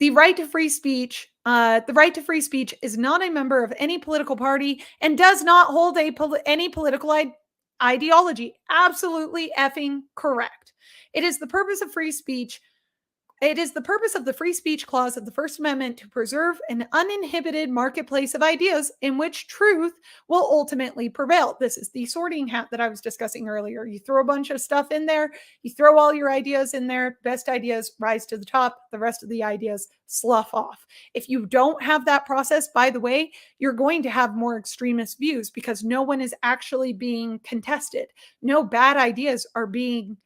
The right to free speech, is not a member of any political party and does not hold any political ideology. Absolutely effing correct. It is the purpose of free speech It is the purpose of the free speech clause of the First Amendment to preserve an uninhibited marketplace of ideas in which truth will ultimately prevail. This is the sorting hat that I was discussing earlier. You throw a bunch of stuff in there, you throw all your ideas in there, best ideas rise to the top, the rest of the ideas slough off. If you don't have that process, by the way, you're going to have more extremist views because no one is actually being contested. No bad ideas are being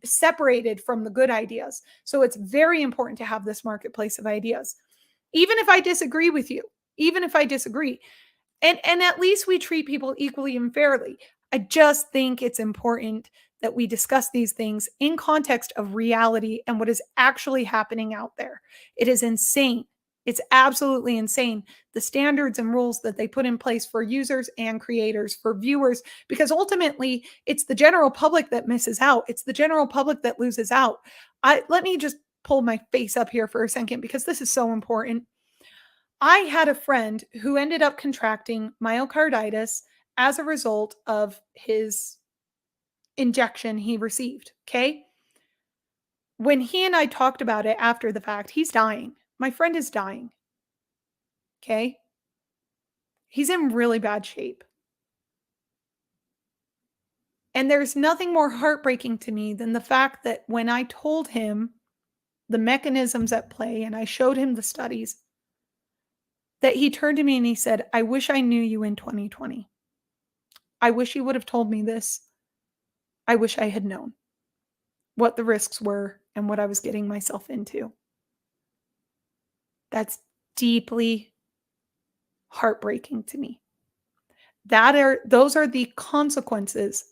separated from the good ideas. So it's very important to have this marketplace of ideas. Even if I disagree with you, even if I disagree, and at least we treat people equally and fairly. I just think it's important that we discuss these things in context of reality and what is actually happening out there. It is insane. It's absolutely insane, the standards and rules that they put in place for users and creators, for viewers, because ultimately it's the general public that misses out. It's the general public that loses out. Let me just pull my face up here for a second because this is so important. I had a friend who ended up contracting myocarditis as a result of his injection he received. Okay. When he and I talked about it after the fact, he's dying. My friend is dying. Okay. He's in really bad shape. And there's nothing more heartbreaking to me than the fact that when I told him the mechanisms at play and I showed him the studies, that he turned to me and he said, I wish I knew you in 2020. I wish you would have told me this. I wish I had known what the risks were and what I was getting myself into. That's deeply heartbreaking to me. Those are the consequences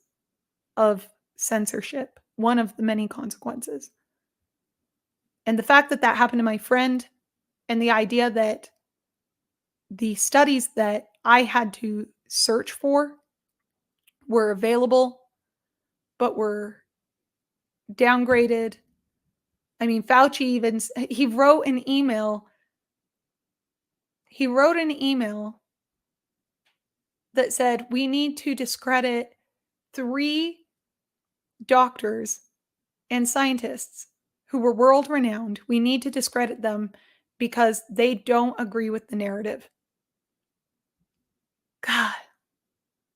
of censorship, one of the many consequences. And the fact that that happened to my friend and the idea that the studies that I had to search for were available, but were downgraded. I mean, Fauci even, he wrote an email that said, we need to discredit 3 doctors and scientists who were world renowned. We need to discredit them because they don't agree with the narrative. God,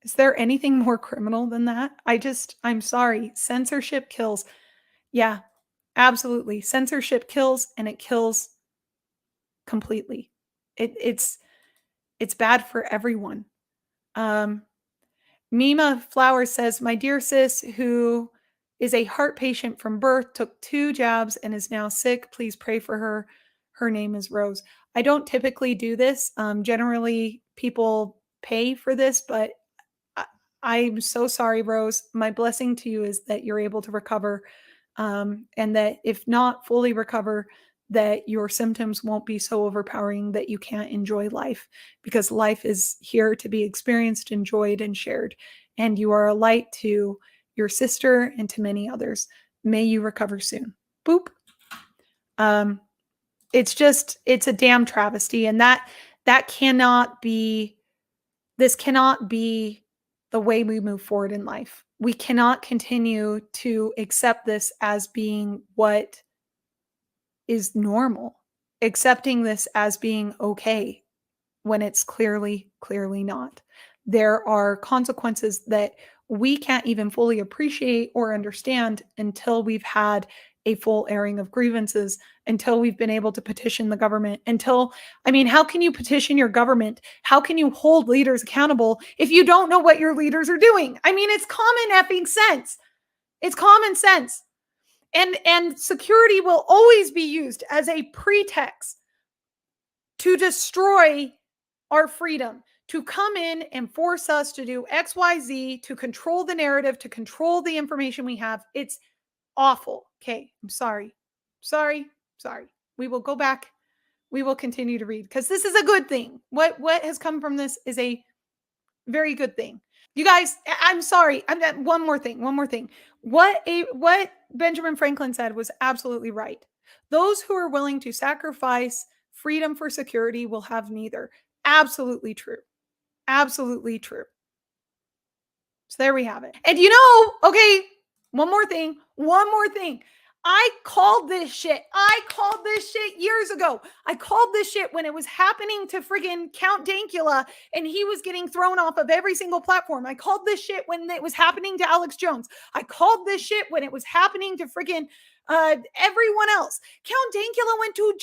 is there anything more criminal than that? I'm sorry. Censorship kills. Yeah, absolutely. Censorship kills, and it kills completely. It's bad for everyone. Mima Flowers says, my dear sis, who is a heart patient from birth, took 2 jabs and is now sick. Please pray for her. Her name is Rose. I don't typically do this. Generally, people pay for this, but I'm so sorry, Rose. My blessing to you is that you're able to recover, and that if not fully recover, that your symptoms won't be so overpowering that you can't enjoy life, because life is here to be experienced, enjoyed, and shared. And you are a light to your sister and to many others. May you recover soon. Boop. It's a damn travesty. And that cannot be, this cannot be the way we move forward in life. We cannot continue to accept this as being what is normal, accepting this as being okay when it's clearly not. There are consequences that we can't even fully appreciate or understand until we've had a full airing of grievances, until we've been able to petition the government, how can you petition your government? How can you hold leaders accountable if you don't know what your leaders are doing? It's common effing sense. It's common sense. And security will always be used as a pretext to destroy our freedom, to come in and force us to do XYZ, to control the narrative, to control the information we have. It's awful. Okay, I'm sorry. Sorry. We will go back. We will continue to read because this is a good thing. What has come from this is a very good thing. You guys, I'm sorry. One more thing. What Benjamin Franklin said was absolutely right. Those who are willing to sacrifice freedom for security will have neither. Absolutely true. Absolutely true. So there we have it. And okay, one more thing. I called this shit. I called this shit years ago. I called this shit when it was happening to friggin' Count Dankula and he was getting thrown off of every single platform. I called this shit when it was happening to Alex Jones. I called this shit when it was happening to friggin' everyone else. Count Dankula went to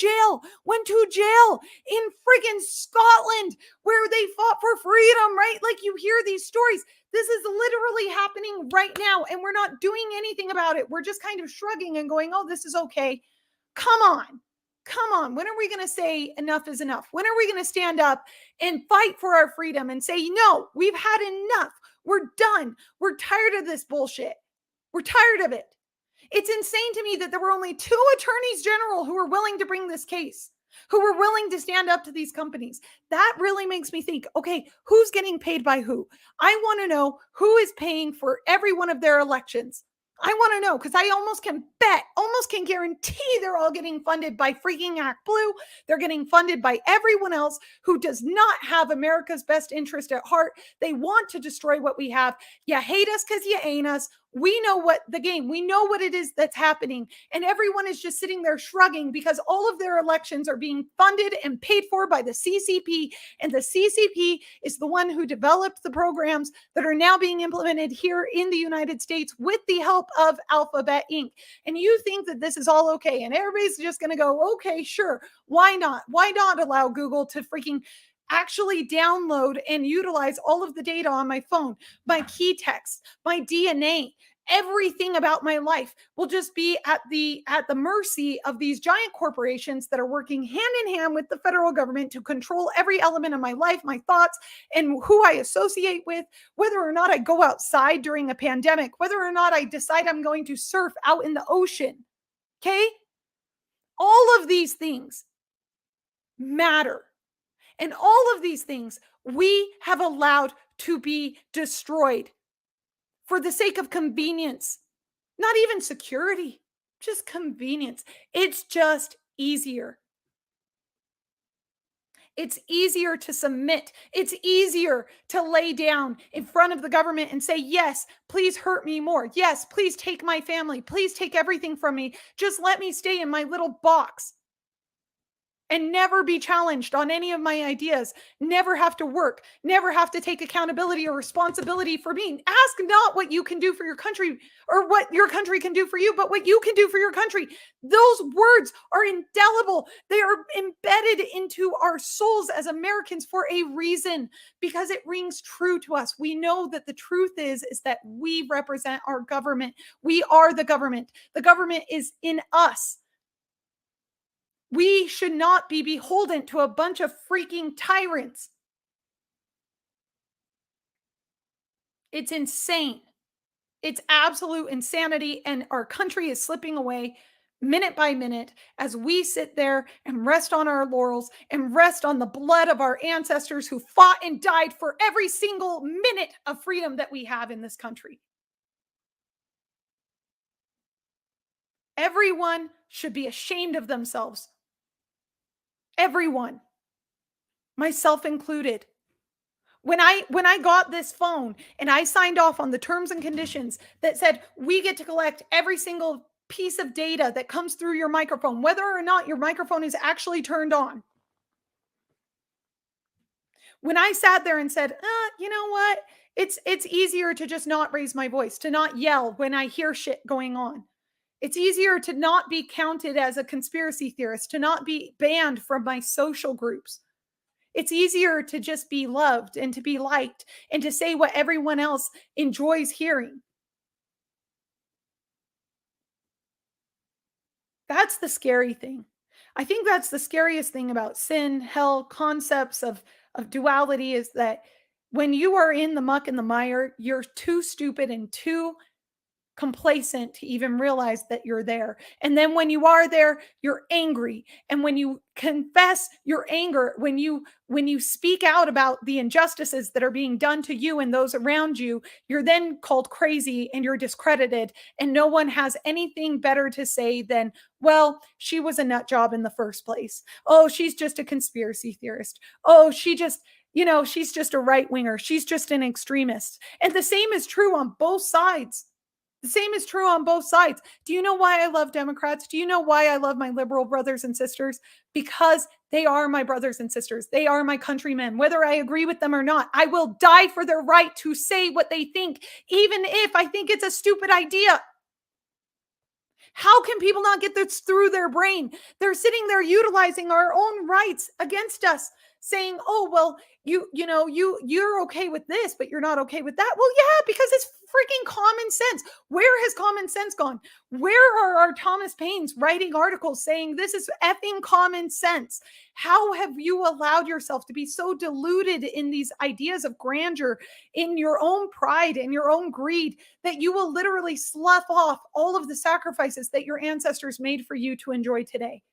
jail in friggin' Scotland where they fought for freedom, right? Like you hear these stories. This is literally happening right now, and we're not doing anything about it. We're just kind of shrugging and going, oh, this is okay. Come on. Come on. When are we going to say enough is enough? When are we going to stand up and fight for our freedom and say, no, we've had enough. We're done. We're tired of this bullshit. We're tired of it. It's insane to me that there were only 2 attorneys general who were willing to bring this case, who were willing to stand up to these companies. That really makes me think, okay, who's getting paid by who? I want to know who is paying for every one of their elections. I want to know because I almost can guarantee they're all getting funded by freaking Act Blue. They're getting funded by everyone else who does not have America's best interest at heart. They want to destroy what we have. You hate us because you ain't us. We know what the game, we know what it is that's happening. And everyone is just sitting there shrugging because all of their elections are being funded and paid for by the CCP. And the CCP is the one who developed the programs that are now being implemented here in the United States with the help of Alphabet Inc. And you think that this is all okay. And everybody's just going to go, okay, sure. Why not? Why not allow Google to freaking actually download and utilize all of the data on my phone, my key text, my DNA, everything about my life will just be at the mercy of these giant corporations that are working hand in hand with the federal government to control every element of my life, my thoughts, and who I associate with, whether or not I go outside during a pandemic, whether or not I decide I'm going to surf out in the ocean. Okay? All of these things matter. And all of these things we have allowed to be destroyed for the sake of convenience, not even security, just convenience. It's just easier. It's easier to submit. It's easier to lay down in front of the government and say, yes, please hurt me more. Yes, please take my family. Please take everything from me. Just let me stay in my little box and never be challenged on any of my ideas, never have to work, never have to take accountability or responsibility for me. Ask not what you can do for your country or what your country can do for you, but what you can do for your country. Those words are indelible. They are embedded into our souls as Americans for a reason, because it rings true to us. We know that the truth is that we represent our government. We are the government. The government is in us. We should not be beholden to a bunch of freaking tyrants. It's insane. It's absolute insanity. And our country is slipping away minute by minute as we sit there and rest on our laurels and rest on the blood of our ancestors who fought and died for every single minute of freedom that we have in this country. Everyone should be ashamed of themselves. Everyone, myself included. When I got this phone and I signed off on the terms and conditions that said we get to collect every single piece of data that comes through your microphone, whether or not your microphone is actually turned on. When I sat there and said, you know what? It's easier to just not raise my voice, to not yell when I hear shit going on. It's easier to not be counted as a conspiracy theorist, to not be banned from my social groups. It's easier to just be loved and to be liked and to say what everyone else enjoys hearing. That's the scary thing. I think that's the scariest thing about sin, hell, concepts of duality is that when you are in the muck and the mire, you're too stupid and too complacent to even realize that you're there. And then when you are there, you're angry. And when you confess your anger, when you speak out about the injustices that are being done to you and those around you, you're then called crazy and you're discredited. And no one has anything better to say than, well, she was a nut job in the first place. Oh, she's just a conspiracy theorist. Oh, she's just a right winger. She's just an extremist. And the same is true on both sides. The same is true on both sides. Do you know why I love Democrats? Do you know why I love my liberal brothers and sisters? Because they are my brothers and sisters. They are my countrymen. Whether I agree with them or not, I will die for their right to say what they think, even if I think it's a stupid idea. How can people not get this through their brain? They're sitting there utilizing our own rights against us, saying, "Oh, well, you're okay with this, but you're not okay with that." Well, yeah, because it's freaking common sense. Where has common sense gone? Where are our Thomas Paines writing articles saying this is effing common sense? How have you allowed yourself to be so deluded in these ideas of grandeur, in your own pride, in your own greed, that you will literally slough off all of the sacrifices that your ancestors made for you to enjoy today?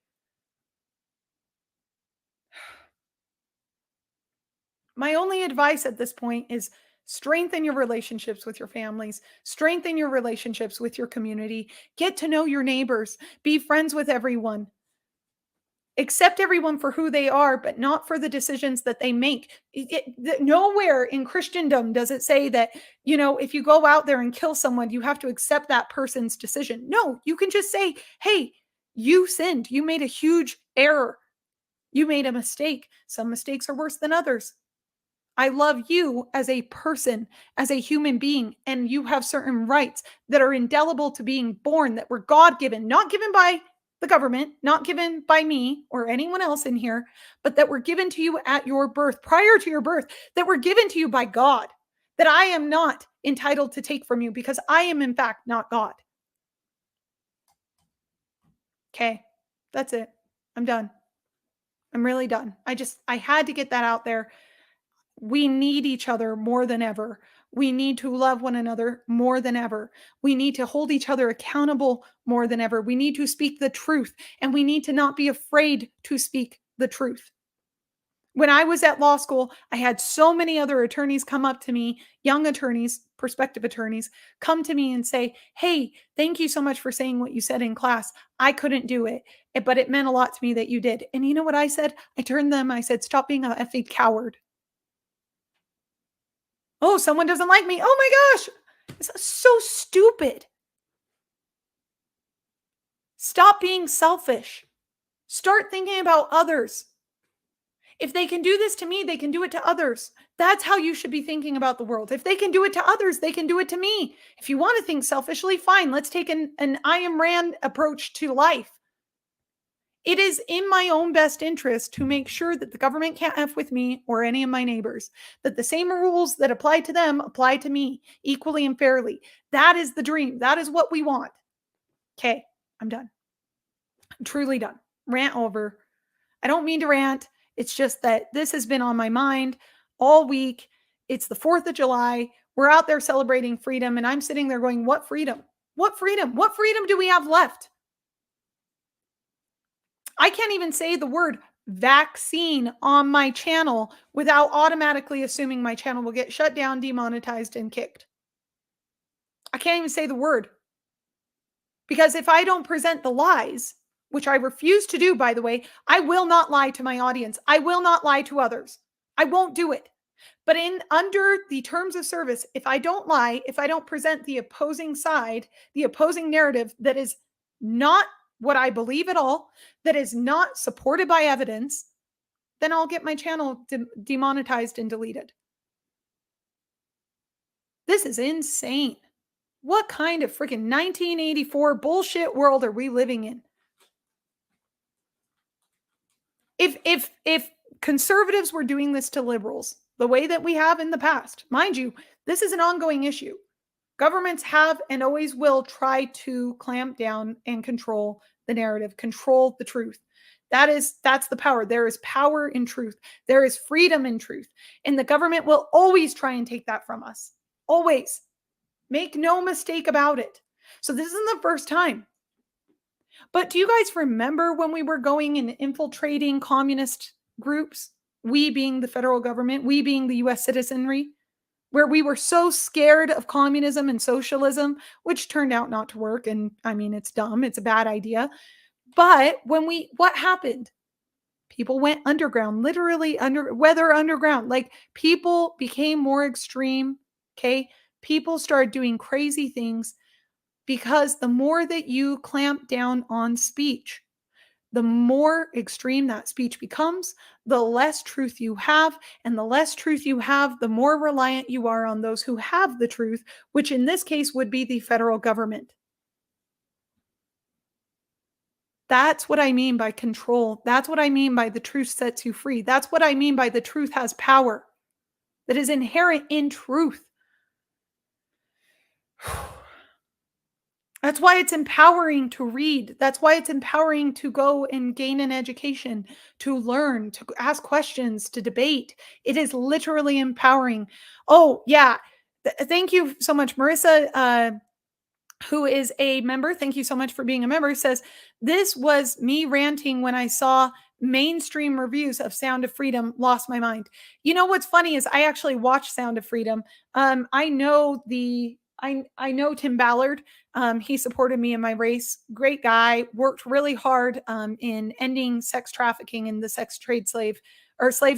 My only advice at this point is strengthen your relationships with your families, strengthen your relationships with your community, get to know your neighbors, be friends with everyone. Accept everyone for who they are, but not for the decisions that they make. Nowhere in Christendom does it say that, if you go out there and kill someone, you have to accept that person's decision. No, you can just say, hey, you sinned. You made a huge error. You made a mistake. Some mistakes are worse than others. I love you as a person, as a human being, and you have certain rights that are indelible to being born, that were God given, not given by the government, not given by me or anyone else in here, but that were given to you at your birth, prior to your birth, that were given to you by God, that I am not entitled to take from you because I am, in fact, not God. Okay, that's it. I'm done. I'm really done. I had to get that out there. We need each other more than ever. We need to love one another more than ever. We need to hold each other accountable more than ever. We need to speak the truth, and we need to not be afraid to speak the truth. When I was at law school, I had so many other attorneys come up to me, young attorneys, prospective attorneys, come to me and say, "Hey, thank you so much for saying what you said in class. I couldn't do it, but it meant a lot to me that you did." And you know what I said? I turned to them, I said, "Stop being a effing coward." Oh, someone doesn't like me. Oh my gosh. It's so stupid. Stop being selfish. Start thinking about others. If they can do this to me, they can do it to others. That's how you should be thinking about the world. If they can do it to others, they can do it to me. If you want to think selfishly, fine. Let's take an I am Rand approach to life. It is in my own best interest to make sure that the government can't F with me or any of my neighbors, that the same rules that apply to them apply to me equally and fairly. That is the dream. That is what we want. Okay, I'm done. I'm truly done. Rant over. I don't mean to rant. It's just that this has been on my mind all week. It's the 4th of July. We're out there celebrating freedom, and I'm sitting there going, what freedom? What freedom? What freedom do we have left? I can't even say the word vaccine on my channel without automatically assuming my channel will get shut down, demonetized, and kicked. I can't even say the word. Because if I don't present the lies, which I refuse to do, by the way, I will not lie to my audience. I will not lie to others. I won't do it. But in under the terms of service, if I don't lie, if I don't present the opposing side, the opposing narrative that is not what I believe at all, that is not supported by evidence, then I'll get my channel demonetized and deleted. This is insane. What kind of freaking 1984 bullshit world are we living in? If conservatives were doing this to liberals the way that we have in the past, mind you, this is an ongoing issue. Governments have and always will try to clamp down and control the narrative, control the truth. That's the power. There is power in truth. There is freedom in truth. And the government will always try and take that from us. Always. Make no mistake about it. So this isn't the first time. But do you guys remember when we were going and infiltrating communist groups? We being the federal government, we being the US citizenry, where we were so scared of communism and socialism, which turned out not to work. And I mean, it's dumb, it's a bad idea. But what happened? People went underground, literally weather underground. Like people became more extreme. Okay. People started doing crazy things because the more that you clamp down on speech, the more extreme that speech becomes, the less truth you have. And the less truth you have, the more reliant you are on those who have the truth, which in this case would be the federal government. That's what I mean by control. That's what I mean by the truth sets you free. That's what I mean by the truth has power that is inherent in truth. That's why it's empowering to read. That's why it's empowering to go and gain an education, to learn, to ask questions, to debate. It is literally empowering. Oh, yeah. Thank you so much, Marissa. Who is a member, thank you so much for being a member, says, this was me ranting when I saw mainstream reviews of Sound of Freedom, lost my mind. You know what's funny is I actually watched Sound of Freedom. I know I know Tim Ballard. He supported me in my race. Great guy, worked really hard in ending sex trafficking and the sex trade slave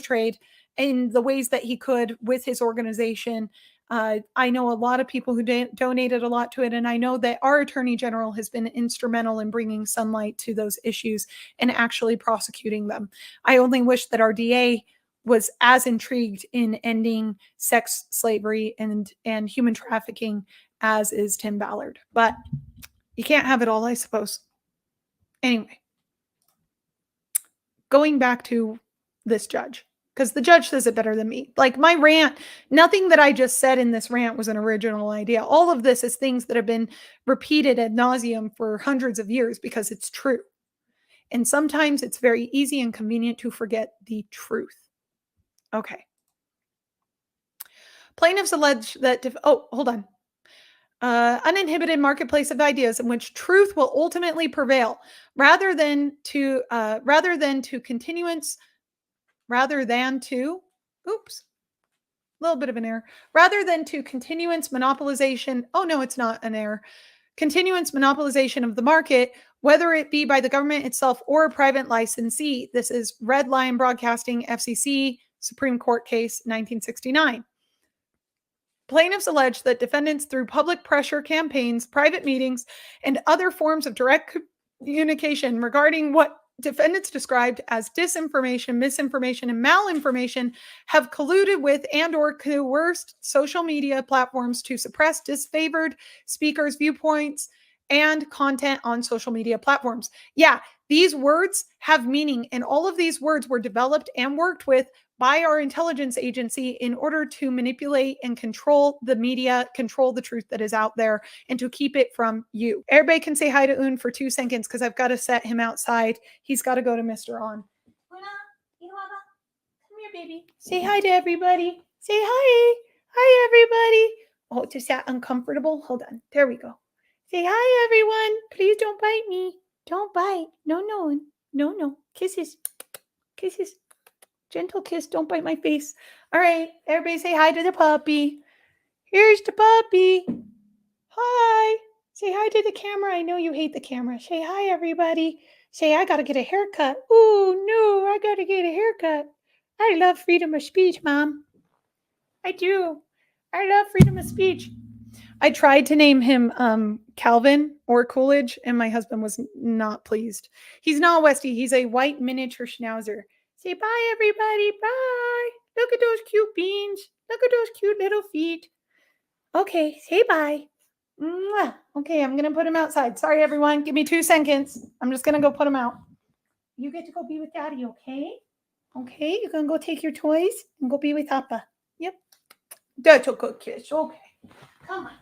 trade in the ways that he could with his organization. I know a lot of people who donated a lot to it, and I know that our attorney general has been instrumental in bringing sunlight to those issues and actually prosecuting them. I only wish that our DA was as intrigued in ending sex slavery and human trafficking as is Tim Ballard. But you can't have it all, I suppose. Anyway, going back to this judge, because the judge says it better than me. Like my rant, nothing that I just said in this rant was an original idea. All of this is things that have been repeated ad nauseum for hundreds of years because it's true. And sometimes it's very easy and convenient to forget the truth. Okay. Plaintiffs allege that, hold on. Uninhibited marketplace of ideas in which truth will ultimately prevail rather than to oops, a little bit of an error, rather than to continuance monopolization. Oh, no, it's not an error. Continuance monopolization of the market, whether it be by the government itself or a private licensee. This is Red Lion Broadcasting, FCC, Supreme Court case, 1969. Plaintiffs allege that defendants, through public pressure campaigns, private meetings, and other forms of direct communication regarding what defendants described as disinformation, misinformation, and malinformation, have colluded with and or coerced social media platforms to suppress disfavored speakers' viewpoints and content on social media platforms. Yeah, these words have meaning, and all of these words were developed and worked with by our intelligence agency in order to manipulate and control the media, control the truth that is out there, and to keep it from you. Everybody can say hi to Un for 2 seconds because I've got to set him outside. He's got to go to Mr. On. Una, come here, baby. Say hi to everybody. Say hi. Hi, everybody. Oh, is that uncomfortable? Hold on. There we go. Say hi, everyone. Please don't bite me. Don't bite. No, no. No, no. Kisses. Kisses. Gentle kiss. Don't bite my face. All right. Everybody say hi to the puppy. Here's the puppy. Hi. Say hi to the camera. I know you hate the camera. Say hi, everybody. Say, I got to get a haircut. Oh, no. I got to get a haircut. I love freedom of speech, Mom. I do. I love freedom of speech. I tried to name him Calvin or Coolidge, and my husband was not pleased. He's not Westie. He's a white miniature schnauzer. Say bye, everybody. Bye. Look at those cute beans. Look at those cute little feet. Okay, say bye. Mwah. Okay, I'm going to put him outside. Sorry, everyone. Give me 2 seconds. I'm just going to go put him out. You get to go be with Daddy, okay? Okay, you're going to go take your toys and go be with Appa. Yep. That's a good kiss. Okay. Come on.